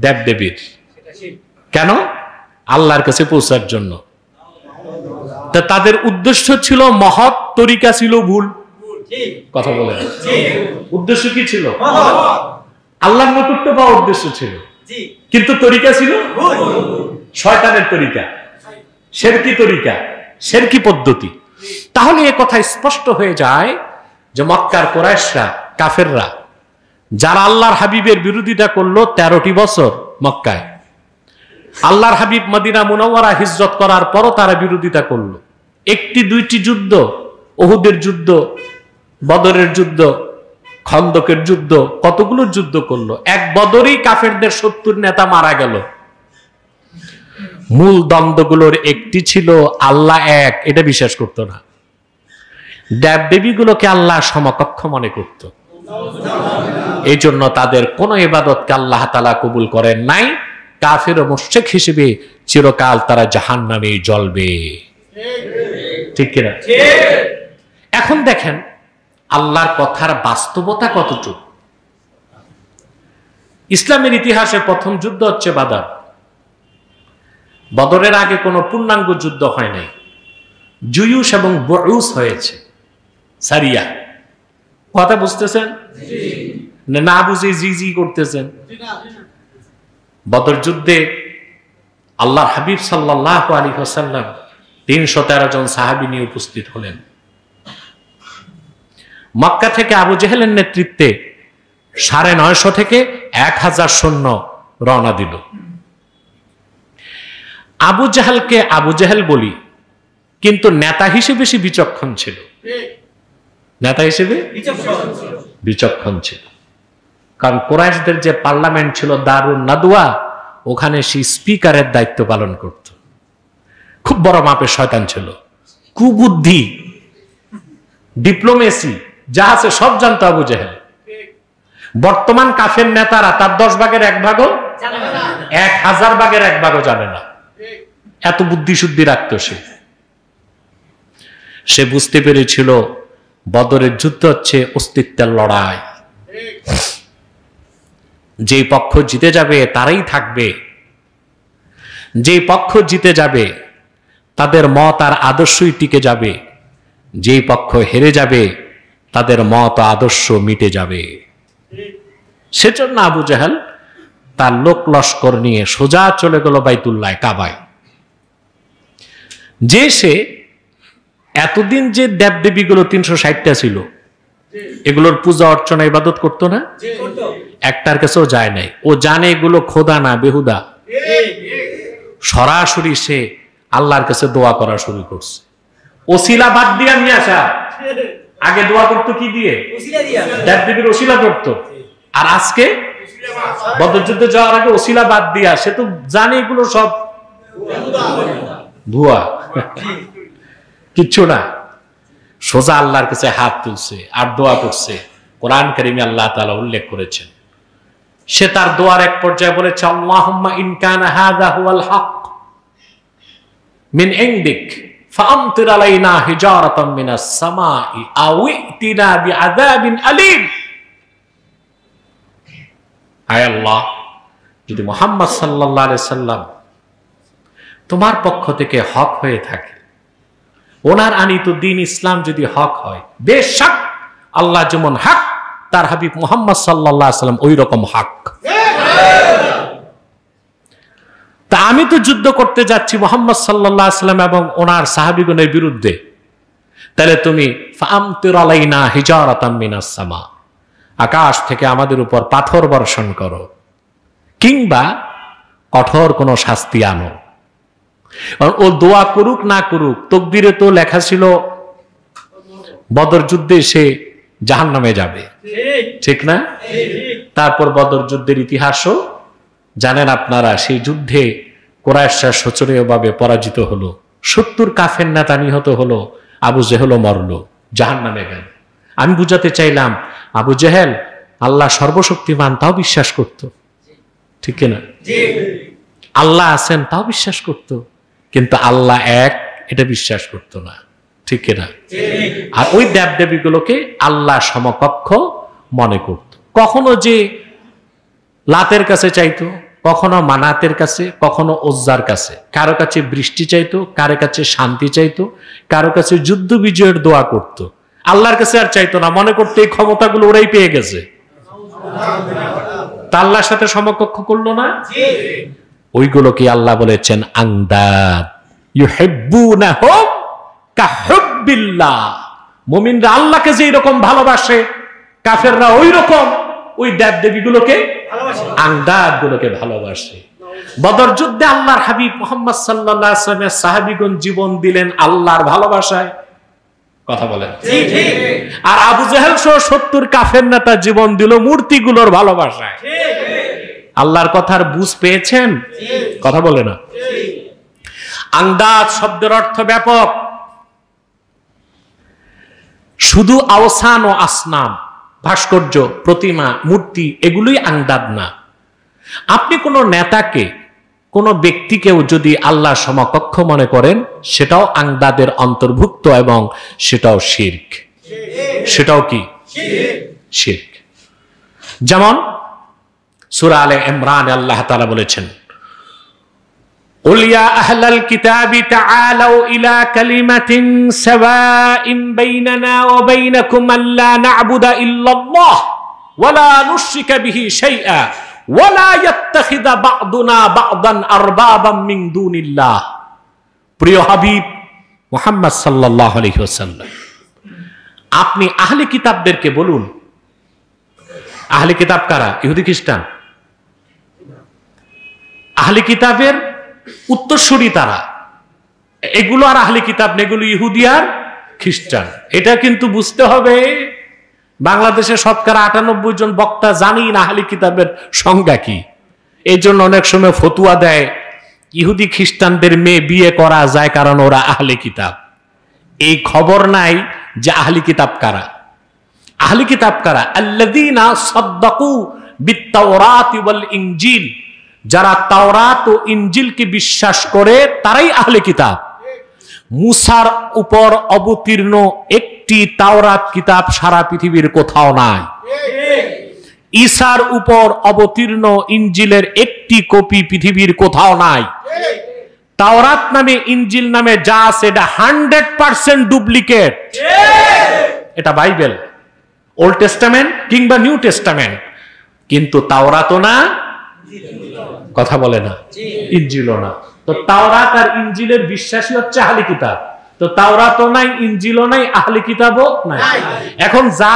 দেবদেবীর। কেন? আল্লাহর কাছে পৌঁছার জন্য। তা তাদের উদ্দেশ্য ছিল মহৎ, তরিকা ছিল ভুল। কথা বলেন, উদ্দেশ্য কি ছিল? আল্লাহর নৈকট্য পাওয়ার উদ্দেশ্য ছিল, কিন্তু তরিকা ছিল শয়তানের তরিকা, শিরকি তরিকা, শিরকি পদ্ধতি। তাহলে এ কথা স্পষ্ট হয়ে যায় যে মক্কার কুরাইশরা, কাফেররা, যারা আল্লাহর হাবিবের বিরোধিতা করলো 13টি বছর মক্কায়, আল্লাহর হাবিব মদিনা মুনাওয়ারা হিজরত করার পরও তারা বিরোধিতা করলো। একটি দুইটি যুদ্ধ, উহুদের যুদ্ধ, বদরের যুদ্ধ, খন্দকের যুদ্ধ, কতগুলো যুদ্ধ করলো। এক বদরেই কাফেরদের 70 নেতা মারা গেল। মূল দ্বন্দ্বগুলোর একটি ছিল আল্লাহ এক, এটা বিশ্বাস করত না। দেবদেবীগুলোকে আল্লাহ সমকক্ষ মনে করত। এই জন্য তাদের কোন ইবাদতকে আল্লাহ তাআলা কবুল করেন নাই। কাফের ও মুশরিক হিসেবে চিরকাল তারা জাহান্নামে জ্বলবে। ঠিক কিনা? এখন দেখেন আল্লাহর কথার বাস্তবতা কতটুকু। ইসলামের ইতিহাসে প্রথম যুদ্ধ হচ্ছে বাদর। বদরের আগে কোনো পূর্ণাঙ্গ যুদ্ধ হয় নাই। জুয়ুস এবং বুউস হয়েছে, সারিয়া। কথা বুঝতেছেন না? বুঝে জি জি করতেছেন। বদর যুদ্ধে আল্লাহর হাবিব সাল্লাল্লাহু আলাইহি ওয়াসাল্লাম 313 জন সাহাবী নিয়ে উপস্থিত হলেন। মক্কা থেকে আবু জেহেলের নেতৃত্বে 950 থেকে 1000 সৈন্য রওনা দিল। আবু জাহেলকে আবু জাহেল বলি, কিন্তু নেতা হিসেবে সে বিচক্ষণ ছিল। নেতা হিসেবে বিচক্ষণ ছিল, কারণ কুরাইশদের যে পার্লামেন্ট ছিল দারুন নাদওয়া, ওখানে সে স্পিকারের দায়িত্ব পালন করত। খুব বড় মাপের শয়তান ছিল, কুবুদ্ধি, ডিপ্লোমেসি যা আছে সব জানতো আবু জাহেল। বর্তমান কাফের নেতারা তার 10 ভাগের 1 ভাগও, 1000 ভাগের 1 ভাগও জানে না। এত বুদ্ধি শুদ্ধি রাখতো সে। সে বুঝতে পেরেছিল বদরের যুদ্ধ হচ্ছে অস্তিত্বের লড়াই। যে পক্ষ জিতে যাবে তারাই থাকবে, যে পক্ষ জিতে যাবে তাদের মত আর আদর্শই টিকে যাবে, যে পক্ষ হেরে যাবে তাদের মত আদর্শ মিটে যাবে। সেজন্য আবু জাহেল তার লোক লস্কর নিয়ে সোজা চলে গেল বাইতুল্লাহ, কাবায়। যে সে এতদিন যে দেবদেবীগুলো 360টা ছিল, এগুলোর পূজা অর্চনা ইবাদত করতো না, একটার কাছেও যায় নাই। ও জানে এগুলো খোদা না, বেহুদা। সরাসরি সে আল্লাহর কাছে দোয়া করা শুরু করছে। ওসিলা বাদ দিয়া নিয়ে আসা। আগে দোয়া করতো কি দিয়ে? দেবদেবীর ওসিলা করতো। আর আজকে বদর যুদ্ধে যাওয়ার আগে ওসিলা বাদ দিয়া, সে তো জানে এগুলো সব ভুয়া, কিচ্ছু না। সোজা আল্লাহর কাছে হাত তুলছে আর দোয়া করছে। কোরআন কারীমে আল্লাহ তাআলা উল্লেখ করেছেন, সে তার দোয়ার এক পর্যায়ে বলেছে, আল্লাহুম্মা ইন কানা হাযা হুয়াল হক মিন ইনদিক ফাআমতির আলাইনা হিজারাতাম মিনাস সামাই আও ইতিনা বিআযাবিন আলীম। আয় আল্লাহ, যদি মুহাম্মদ সাল্লাল্লাহু আলাইহি সাল্লাম তোমার পক্ষ থেকে হক হয়ে থাকে, ওনার আনিত দ্বীন ইসলাম যদি হক হয়, বেশক আল্লাহ যেমন হক, তার হাবিব মুহাম্মদ সাল্লাল্লাহু আলাইহি সাল্লাম ওই রকম হক। তা আমি তো যুদ্ধ করতে যাচ্ছি মুহাম্মদ সাল্লাল্লাহু আলাইহি সাল্লাম এবং ওনার সাহাবীগণের বিরুদ্ধে, তাহলে তুমি ফাআমতির আলাইনা হিজারাতাম মিনাস সামা, আকাশ থেকে আমাদের উপর পাথর বর্ষণ করো, কিংবা কঠোর কোনো শাস্তি আনো। ও দোয়া করুক না করুক, তকদিরে তো লেখা ছিল বদর যুদ্ধে সে জাহান্নামে যাবে, ঠিক না? তারপর বদর যুদ্ধের ইতিহাসও জানেন আপনারা। সেই যুদ্ধে কুরাইশরা শোচনীয়ভাবে পরাজিত হলো, 70 কাফের নেতা নিহত হলো, আবু জেহেলও মরলো, জাহান্নামে গেল। আমি বুঝাতে চাইলাম, আবু জেহেল আল্লাহ সর্বশক্তিমান তাও বিশ্বাস করত, ঠিক কিনা? আল্লাহ আছেন তাও বিশ্বাস করত, কিন্তু আল্লাহ এক এটা বিশ্বাস করত না, ঠিক কিনা? আর ওই দেবদেবীগুলোকে আল্লাহ সমকক্ষ মনে করত। কখনো যে লাতের কাছে চাইতো, কখনো মানাতের কাছে, কখনো ওজ্জার কাছে। কারো কাছে বৃষ্টি চাইতো, কারো কাছে শান্তি চাইতো, কারো কাছে যুদ্ধ বিজয়ের দোয়া করত। আল্লাহর কাছে আর চাইতো না, মনে করতে এই ক্ষমতাগুলো ওরাই পেয়ে গেছে। তা আল্লাহর সাথে সমকক্ষ করলো না? ওইগুলোকে আল্লাহ বলেছেন আন্দাদ। ইউহিব্বুনাহুম কাহুব্বিল্লাহ। মুমিনরা আল্লাহকে যেই রকম ভালোবাসে, কাফেররা ওই রকম ওই দেবদেবীগুলোকে, আন্দাদ গুলোকে ভালোবাসে। বদর যুদ্ধে আল্লাহর হাবিব মুহাম্মদ সাল্লাল্লাহু আলাইহি ওয়াসাল্লামের সাহাবীগণ জীবন দিলেন আল্লাহর ভালোবাসায়। কথা বলেন। আর আবু জাহেল সহ 70 কাফের নেতা জীবন দিল মূর্তিগুলোর ভালোবাসায়। আল্লাহর কথার বুঝ পেয়েছেন? কথা বলে না। আন্দাজ শব্দের অর্থ ব্যাপক। শুধু আওসান ও আসনাম, ভাস্কর্য, প্রতিমা, মূর্তি, এগুলোই আন্দাদ না। আপনি কোন নেতাকে, কোন ব্যক্তিকেও যদি আল্লাহ সমকক্ষ মনে করেন, সেটাও আন্দাদের অন্তর্ভুক্ত এবং সেটাও শিরক। সেটাও কি? শিরক। যেমন সূরা আলে ইমরান আল্লাহ তাআলা বলেছেন, قل يا أهل الكتاب تعالوا إلى كلمة سواء بيننا وبينكم ألا نعبد إلا الله ولا نشرك به شيئا ولا يتخذ بعضنا بعضا أربابا من دون الله। প্রিয় হাবিব মুহাম্মদ সাল্লাল্লাহু আলাইহি ওয়াসাল্লাম, আপনি আহলে কিতাবদেরকে বলুন। আহলে কিতাব কারা? ইহুদি খ্রিস্টান। আহলে কিতাবের উত্তরসূরি তারা। এগুলো আর আহলে কিতাব না, এগুলো ইহুদি আর খ্রিস্টান। এটা কিন্তু বুঝতে হবে। বাংলাদেশে শতকরা 98 জন বক্তা জানেই না আহলে কিতাবের সংজ্ঞা কি। এই জন্য অনেক সময় ফতুয়া দেয় ইহুদি খ্রিস্টানদের মেয়ে বিয়ে করা যায় কারণ ওরা আহলে কিতাব। এই খবর নাই যে আহলে কিতাব কারা। আহলে কিতাব কারা? আল্লাযীনা সাদ্দাকু বিত-তাওরাতি ওয়াল ইনজিল। যারা তাওরাত ও ইনজিলকে বিশ্বাস করে তারাই আহলে কিতাব। মুসার উপর অবতীর্ণ একটি তাওরাত কিতাব সারা পৃথিবীর কোথাও নাই। ঈসার উপর অবতীর্ণ ইনজিলের একটি কপি পৃথিবীর কোথাও নাই। তাওরাত নামে, ইনজিল নামে যা আছে এটা 100% ডুপ্লিকেট। এটা বাইবেল, ওল্ড টেস্টামেন্ট কিংবা নিউ টেস্টামেন্ট, কিন্তু তাওরাতও না, কথা বলে না, ইনজিলও না। তো তাওরাত আর ইনজিলের বিশ্বাসী হচ্ছে আহলে কিতাব। তো তাওরাতও নাই, ইনজিলও নাই, আহলে কিতাবও নাই। এখন যা